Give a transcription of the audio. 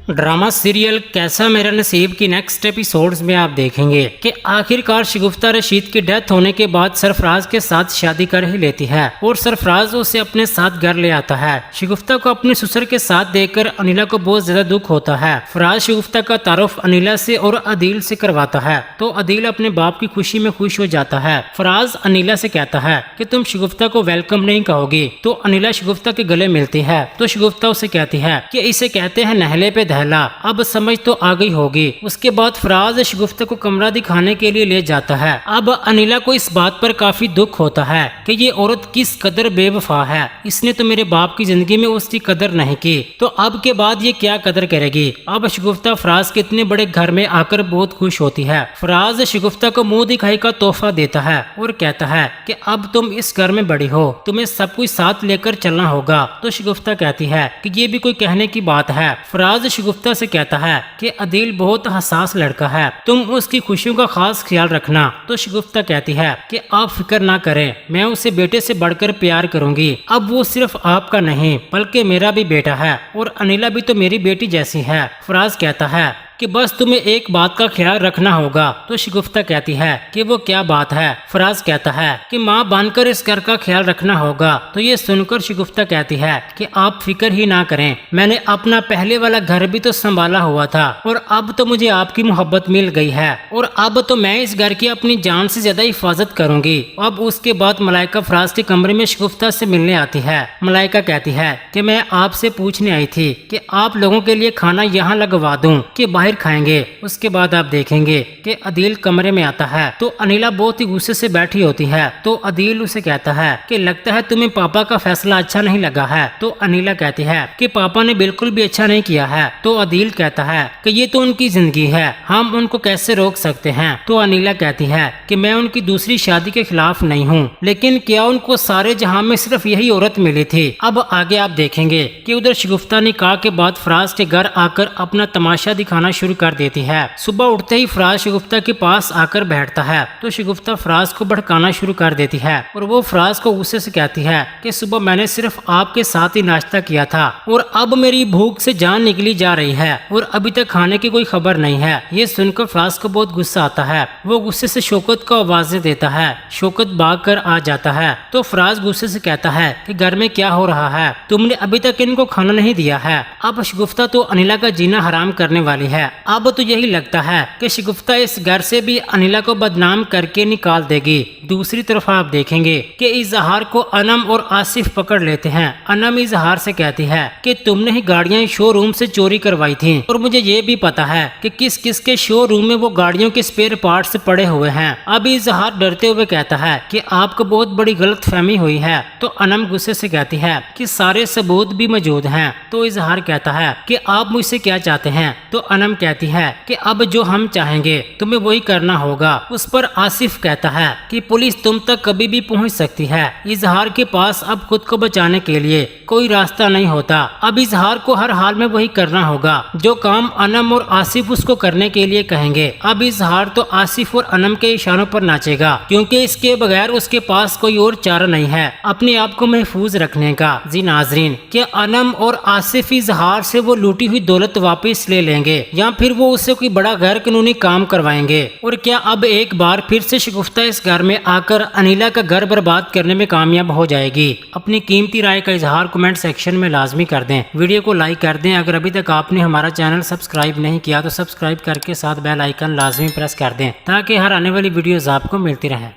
Drama serial कैसा मेरा नसीब की नेक्स्ट एपिसोड्स में आप देखेंगे कि आखिरकार शगुफ्ता रशीद की डेथ होने के बाद सरफराज के साथ शादी कर ही लेती है और सरफराज उसे अपने साथ घर ले आता है। शगुफ्ता को अपने ससुर के साथ देखकर अनिला को बहुत ज्यादा दुख होता है। फराज शगुफ्ता का तारुफ अनिला से और अदील से करवाता है तो अदील अपने बाप की खुशी में खुश हो जाता है। फराज अनिला से कहता है कि तुम शगुफ्ता को वेलकम नहीं कहोगी तो अनिला शगुफ्ता के गले मिलती है तो शगुफ्ता उसे कहती है कि इसे कहते हैं नहले पे दहला, अब समझ तो आ गई होगी। उसके बाद फराज शगुफ्ता को कमरा दिखाने के लिए ले जाता है। अब अनिला को इस बात पर काफी दुख होता है कि ये औरत किस कदर बेवफा है, इसने तो मेरे बाप की जिंदगी में उसकी कदर नहीं की तो अब के बाद ये क्या कदर करेगी। अब शगुफ्ता फराज के इतने बड़े घर में आकर बहुत खुश होती है। फराज शगुफ्ता को मुंह दिखाई का तोहफा देता है और कहता है कि अब तुम इस घर में बड़ी हो, तुम्हें सब कुछ साथ लेकर चलना होगा। तो शगुफ्ता कहती है कि ये भी कोई कहने की बात है। फराज शगुफ्ता से कहता है कि अदील बहुत हसास लड़का है, तुम उसकी खुशियों का खास ख्याल रखना। तो शगुफ्ता कहती है कि आप फिक्र ना करें, मैं उसे बेटे से बढ़कर प्यार करूंगी। अब वो सिर्फ आपका नहीं बल्कि मेरा भी बेटा है और अनिला भी तो मेरी बेटी जैसी है। फराज कहता है कि बस तुम्हें एक बात का ख्याल रखना होगा। तो शगुफ्ता कहती है कि वो क्या बात है। फराज कहता है कि माँ बनकर इस घर का ख्याल रखना होगा। तो ये सुनकर शगुफ्ता कहती है कि आप फिक्र ही ना करें, मैंने अपना पहले वाला घर भी तो संभाला हुआ था और अब तो मुझे आपकी मोहब्बत मिल गई है और अब तो मैं इस घर की अपनी जान से ज्यादा हिफाजत करूंगी। अब उसके बाद मलाइका फराज के कमरे में शगुफ्ता से मिलने आती है। मलाइका कहती है कि मैं आपसे पूछने आई थी कि आप लोगों के लिए खाना यहाँ लगवा दूं कि बाहर खाएंगे। उसके बाद आप देखेंगे कि अदील कमरे में आता है तो अनिला बहुत ही गुस्से से बैठी होती है। तो अदील उसे कहता है कि लगता है तुम्हें पापा का फैसला अच्छा नहीं लगा है। तो अनिला कहती है कि पापा ने बिल्कुल भी अच्छा नहीं किया है। तो अदील कहता है कि ये तो उनकी जिंदगी है, हम उनको कैसे रोक सकते हैं। तो अनिला कहती है कि मैं उनकी दूसरी शादी के खिलाफ नहीं हूँ, लेकिन क्या उनको सारे जहां में सिर्फ यही औरत मिली थी। अब आगे आप देखेंगे कि उधर शगुफ्ता निकाह के बाद फराज के घर आकर अपना तमाशा दिखाना शुरू कर देती है। सुबह उठते ही फराज शगुफ्ता के पास आकर बैठता है तो शगुफ्ता फराज को भड़काना शुरू कर देती है और वो फराज को गुस्से से कहती है कि सुबह मैंने सिर्फ आपके साथ ही नाश्ता किया था और अब मेरी भूख से जान निकली जा रही है और अभी तक खाने की कोई खबर नहीं है। ये सुनकर फराज को बहुत गुस्सा आता है। वो गुस्से से शौकत को आवाजें देता है। शौकत भाग कर आ जाता है तो फराज गुस्से से कहता है कि घर में क्या हो रहा है, तुमने अभी तक इनको खाना नहीं दिया है। अब शगुफ्ता तो अनिला का जीना हराम करने वाली है। अब तो यही लगता है कि शगुफ्ता इस घर से भी अनिला को बदनाम करके निकाल देगी। दूसरी तरफ आप देखेंगे कि इजहार को अनम और आसिफ पकड़ लेते हैं। अनम इजहार से कहती है कि तुमने ही गाड़ियां शोरूम से चोरी करवाई थी और मुझे ये भी पता है कि किस किस के शोरूम में वो गाड़ियों के स्पेयर पार्ट्स पड़े हुए हैं। अब इजहार डरते हुए कहता है कि आपको बहुत बड़ी गलतफहमी हुई है। तो अनम गुस्से से कहती है कि सारे सबूत भी मौजूद हैं। तो इजहार कहता है कि आप मुझसे क्या चाहते हैं। तो अनम कहती है कि अब जो हम चाहेंगे तुम्हें वही करना होगा। उस पर आसिफ कहता है कि पुलिस तुम तक कभी भी पहुंच सकती है। इजहार के पास अब खुद को बचाने के लिए कोई रास्ता नहीं होता। अब इजहार को हर हाल में वही करना होगा जो काम अनम और आसिफ उसको करने के लिए कहेंगे। अब इजहार तो आसिफ और अनम के इशारों पर नाचेगा क्योंकि इसके बगैर उसके पास कोई और चारा नहीं है अपने आप को महफूज रखने का। जी नाजरीन, क्या अनम और आसिफ इजहार से वो लूटी हुई दौलत वापस ले लेंगे या फिर वो उससे कोई बड़ा गैर कानूनी काम करवाएंगे? और क्या अब एक बार फिर से शगुफ्ता इस घर में आकर अनिला का घर बर्बाद करने में कामयाब हो जाएगी? अपनी कीमती राय का इजहार कमेंट सेक्शन में लाजमी कर दें। वीडियो को लाइक कर दें। अगर अभी तक आपने हमारा चैनल सब्सक्राइब नहीं किया तो सब्सक्राइब करके साथ बेल आइकन लाजमी प्रेस कर दें ताकि हर आने वाली वीडियोस आपको मिलती रहें।